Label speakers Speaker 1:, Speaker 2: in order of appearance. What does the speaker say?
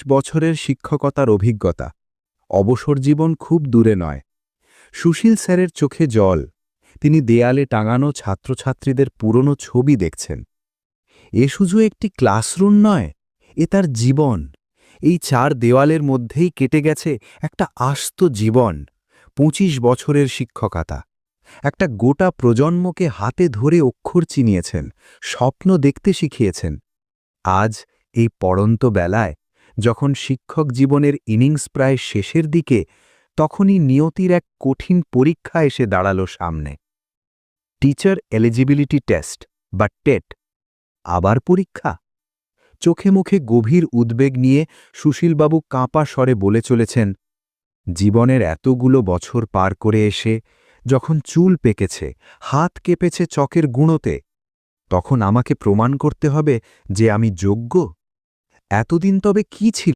Speaker 1: বছরের শিক্ষকতার অভিজ্ঞতা। অবসর জীবন খুব দূরে নয়। সুশীল স্যারের চোখে জল। তিনি দেয়ালে টাঙানো ছাত্রছাত্রীদের পুরনো ছবি দেখছেন। এ শুধু একটি ক্লাসরুম নয়, এ তার জীবন। এই 4 দেওয়ালের মধ্যেই কেটে গেছে একটা আস্ত জীবন। 25 বছরের শিক্ষকতা। একটা গোটা প্রজন্মকে হাতে ধরে অক্ষর চিনিয়েছেন, স্বপ্ন দেখতে শিখিয়েছেন। আজ এই পড়ন্ত বেলায়, যখন শিক্ষক জীবনের ইনিংস প্রায় শেষের দিকে, তখনই নিয়তির এক কঠিন পরীক্ষা এসে দাঁড়ালো সামনে। টিচার এলিজিবিলিটি টেস্ট বা টেট। আবার পরীক্ষা? চোখে মুখে গভীর উদ্বেগ নিয়ে সুশীলবাবু কাঁপা স্বরে বলে চলেছেন, জীবনের এতগুলো বছর পার করে এসে যখন চুল পেকেছে, হাত কেঁপেছে চকের গুঁড়োতে, তখন আমাকে প্রমাণ করতে হবে যে আমি যোগ্য। এতদিন তবে কি ছিল?